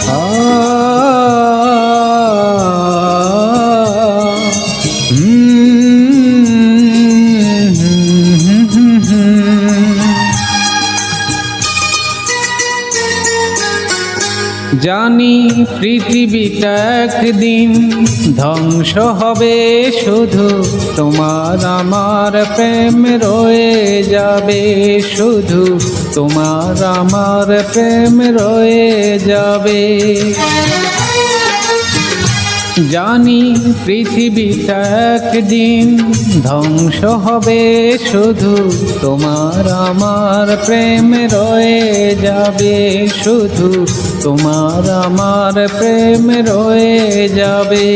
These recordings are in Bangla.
আ জানি পৃথিবীটা একদিন ধ্বংস হবে, শুধু তোমার আমার প্রেম রয়ে যাবে, শুধু তোমার আমার প্রেম রয়ে যাবে। জানি পৃথিবীটা একদিন ধ্বংস হবে, শুধু তোমার আমার প্রেম রয়ে যাবে, শুধু তোমার আমার প্রেম রয়ে যাবে।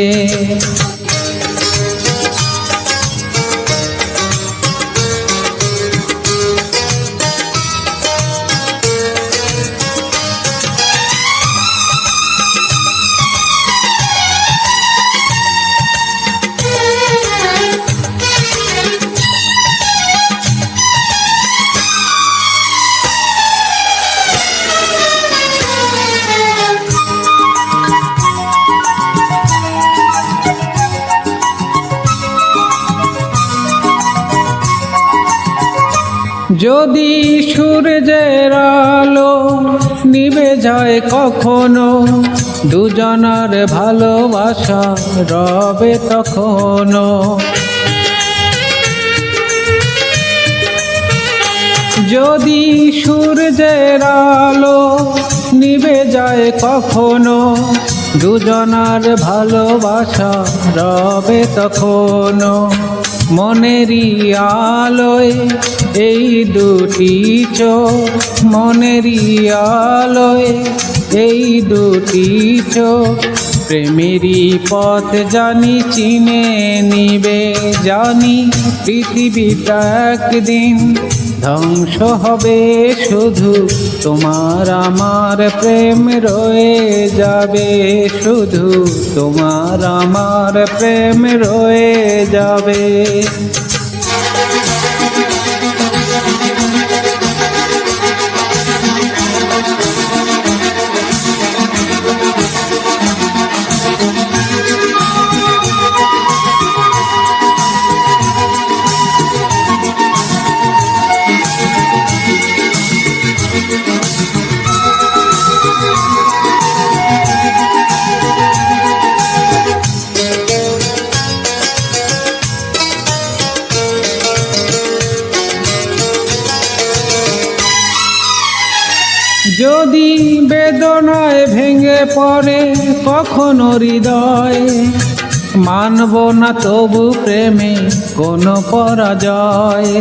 যদি সূর্যের আলো নিভে যায় কখনো, দুজনার ভালোবাসা রবে তখনো। যদি সূর্যের আলো নিভে যায় কখনো, দুজনার ভালোবাসা রবে তখনো। মনেরই আলোয় এই দুটি চোখ, মনেরই আলোয় এই দুটি চোখ, প্রেমেরই পথ জানি চিনে নিবে। জানি পৃথিবীটা একদিন ধ্বংস হবে, শুধু তোমার আমার প্রেম রয়ে যাবে, শুধু তোমার আমার প্রেম রয়ে যাবে। যদি বেদনায় ভেঙে পড়ে কখনো হৃদয়, মানব না তবু প্রেমে কোনো পরাজয়।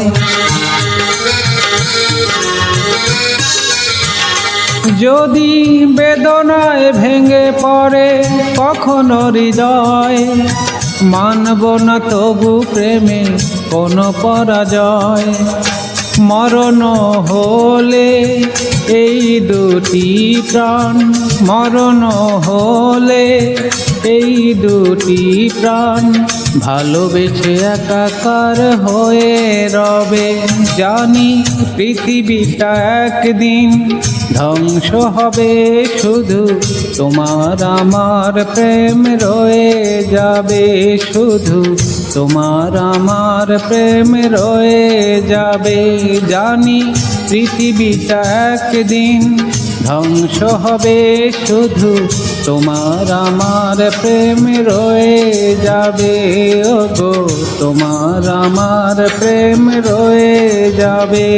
যদি বেদনায় ভেঙে পড়ে কখনো হৃদয়, মানব না তবু প্রেমে কোনো পরাজয়। মরণ হলে এই দুটি প্রাণ, মরণ হলে এই দুটি প্রাণ ভালোবেসে একাকার হয়ে রবে। জানি পৃথিবীটা একদিন ধ্বংস হবে, শুধু তোমার আমার প্রেম রয়ে যাবে, শুধু তোমার আমার প্রেম রয়ে যাবে। জানি পৃথিবীটা একদিন ধ্বংস হবে, শুধু তোমার আমার প্রেম রয়ে যাবে। ওগো তোমার আমার প্রেম রয়ে যাবে।